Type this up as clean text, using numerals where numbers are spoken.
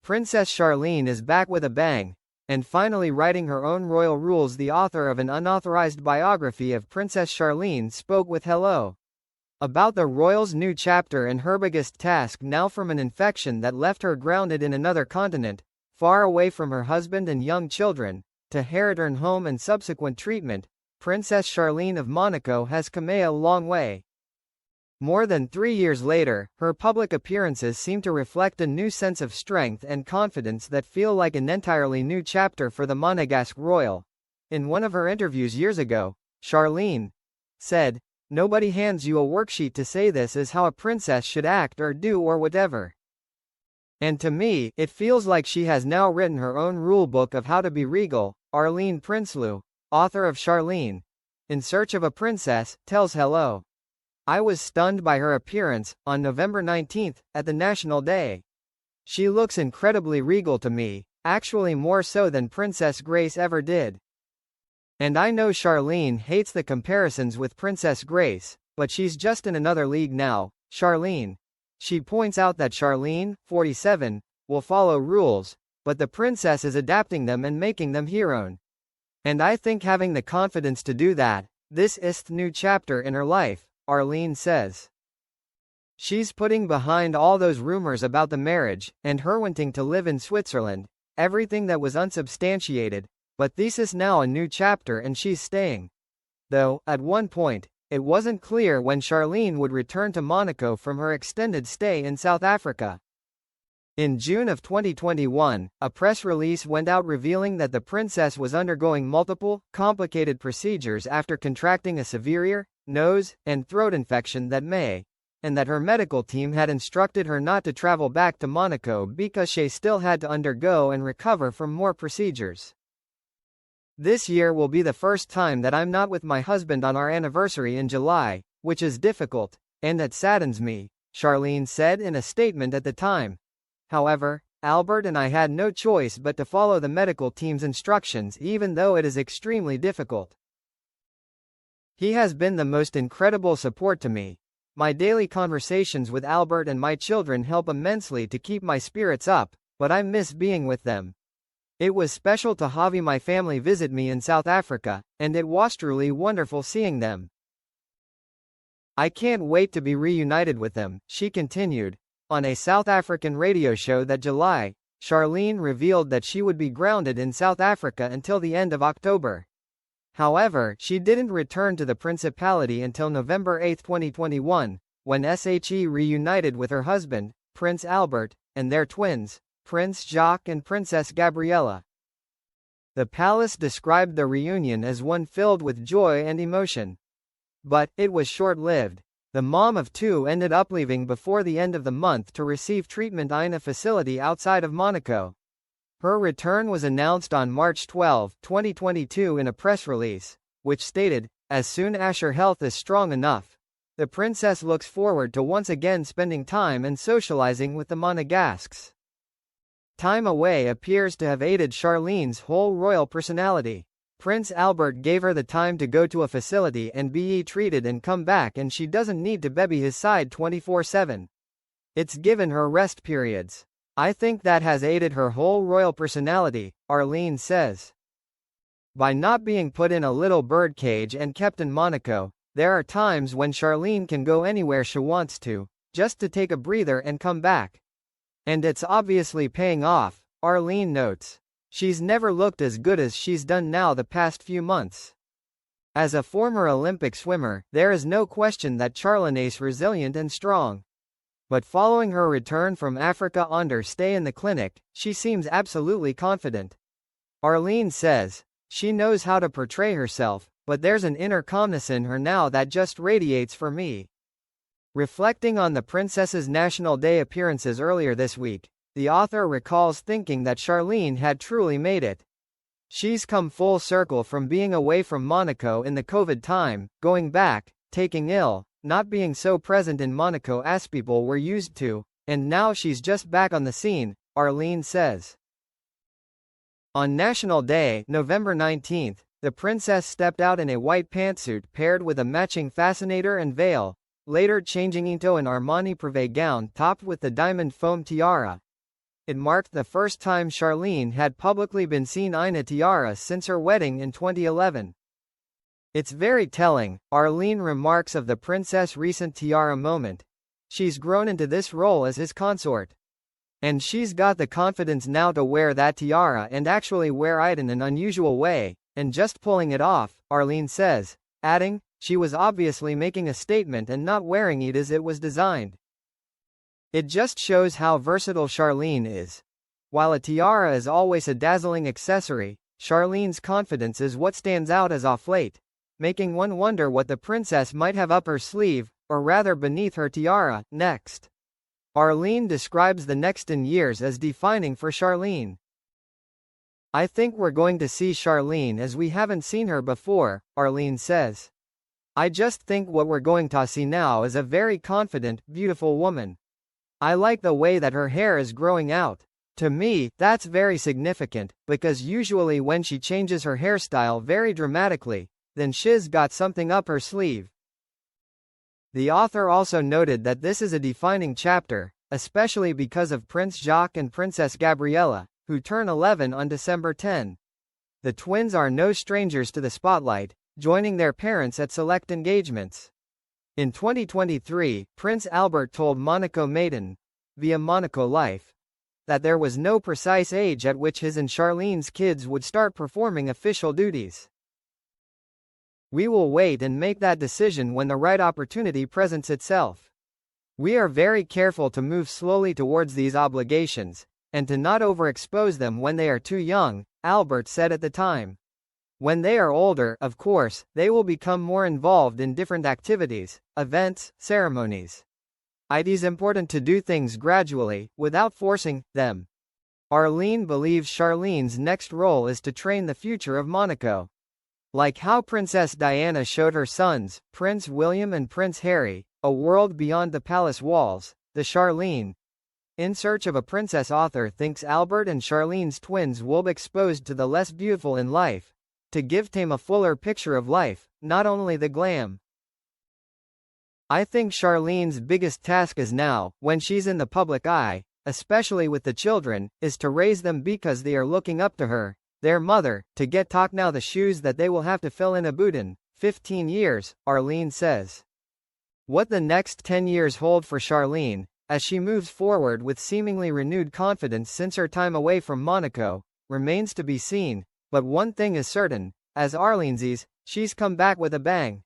Princess Charlene is back with a bang, and finally writing her own royal rules. The author of an unauthorized biography of Princess Charlene spoke with Hello about the royals' new chapter and her biggest task now, from an infection that left her grounded in another continent, far away from her husband and young children, to her return home and subsequent treatment. Princess Charlene of Monaco has come a long way. More than 3 years later, her public appearances seem to reflect a new sense of strength and confidence that feel like an entirely new chapter for the Monegasque royal. In one of her interviews years ago, Charlene said, "Nobody hands you a worksheet to say this is how a princess should act or do or whatever. And to me, it feels like she has now written her own rule book of how to be regal." Arlene Prinsloo, author of Charlene, In Search of a Princess, tells Hello. "I was stunned by her appearance, on November 19, at the National Day. She looks incredibly regal to me, actually more so than Princess Grace ever did. And I know Charlene hates the comparisons with Princess Grace, but she's just in another league now." Charlene. She points out that Charlene, 47, will follow rules, but the princess is adapting them and making them her own. "And I think having the confidence to do that, this is the new chapter in her life," Arlene says. She's putting behind all those rumors about the marriage, and her wanting to live in Switzerland, everything that was unsubstantiated, but this is now a new chapter and she's staying. Though, at one point, it wasn't clear when Charlene would return to Monaco from her extended stay in South Africa. In June of 2021, a press release went out revealing that the princess was undergoing multiple, complicated procedures after contracting a severe ear, nose, and throat infection that May, and that her medical team had instructed her not to travel back to Monaco because she still had to undergo and recover from more procedures. "This year will be the first time that I'm not with my husband on our anniversary in July, which is difficult, and that saddens me," Charlene said in a statement at the time. "However, Albert and I had no choice but to follow the medical team's instructions even though it is extremely difficult. He has been the most incredible support to me. My daily conversations with Albert and my children help immensely to keep my spirits up, but I miss being with them. It was special to have my family visit me in South Africa, and it was truly wonderful seeing them. I can't wait to be reunited with them," she continued. On a South African radio show that July, Charlene revealed that she would be grounded in South Africa until the end of October. However, she didn't return to the Principality until November 8, 2021, when she reunited with her husband, Prince Albert, and their twins, Prince Jacques and Princess Gabriella. The palace described the reunion as one filled with joy and emotion. But, it was short-lived. The mom of two ended up leaving before the end of the month to receive treatment in a facility outside of Monaco. Her return was announced on March 12, 2022 in a press release, which stated, "As soon as her health is strong enough, the princess looks forward to once again spending time and socializing with the Monegasques." Time away appears to have aided Charlene's whole royal personality. Prince Albert gave her the time to go to a facility and be treated and come back, and she doesn't need to be his side 24/7. It's given her rest periods. "I think that has aided her whole royal personality," Arlene says. By not being put in a little bird cage and kept in Monaco, there are times when Charlene can go anywhere she wants to, just to take a breather and come back. And it's obviously paying off, Arlene notes. She's never looked as good as she's done now the past few months. As a former Olympic swimmer, there is no question that Charlene is resilient and strong. But following her return from Africa on her stay in the clinic, she seems absolutely confident. Arlene says, "She knows how to portray herself, but there's an inner calmness in her now that just radiates for me." Reflecting on the princess's National Day appearances earlier this week, the author recalls thinking that Charlene had truly made it. She's come full circle from being away from Monaco in the COVID time, going back, taking ill, not being so present in Monaco as people were used to, and now she's just back on the scene, Arlene says. On National Day, November 19, the princess stepped out in a white pantsuit paired with a matching fascinator and veil, later changing into an Armani Privé gown topped with the diamond foam tiara. It marked the first time Charlene had publicly been seen in a tiara since her wedding in 2011. It's very telling, Arlene remarks of the princess' recent tiara moment. She's grown into this role as his consort. And she's got the confidence now to wear that tiara and actually wear it in an unusual way, and just pulling it off, Arlene says, adding, she was obviously making a statement and not wearing it as it was designed. It just shows how versatile Charlene is. While a tiara is always a dazzling accessory, Charlene's confidence is what stands out as off late, making one wonder what the princess might have up her sleeve, or rather beneath her tiara, next. Arlene describes the next in years as defining for Charlene. I think we're going to see Charlene as we haven't seen her before, Arlene says. I just think what we're going to see now is a very confident, beautiful woman. I like the way that her hair is growing out. To me, that's very significant, because usually when she changes her hairstyle very dramatically, then she's got something up her sleeve. The author also noted that this is a defining chapter, especially because of Prince Jacques and Princess Gabriella, who turn 11 on December 10. The twins are no strangers to the spotlight, joining their parents at select engagements. In 2023, Prince Albert told Monaco Maiden, via Monaco Life, that there was no precise age at which his and Charlene's kids would start performing official duties. We will wait and make that decision when the right opportunity presents itself. We are very careful to move slowly towards these obligations, and to not overexpose them when they are too young, Albert said at the time. When they are older, of course, they will become more involved in different activities, events, ceremonies. It is important to do things gradually, without forcing them. Arlene believes Charlene's next role is to train the future of Monaco. Like how Princess Diana showed her sons, Prince William and Prince Harry, a world beyond the palace walls, the Charlene. In Search of a Princess author thinks Albert and Charlene's twins will be exposed to the less beautiful in life, to give them a fuller picture of life, not only the glam. I think Charlene's biggest task is now, when she's in the public eye, especially with the children, is to raise them because they are looking up to her, their mother, to get talk now the shoes that they will have to fill in a boot in 15 years, Arlene says. What the next 10 years hold for Charlene, as she moves forward with seemingly renewed confidence since her time away from Monaco, remains to be seen, but one thing is certain, as Arlene says, she's come back with a bang.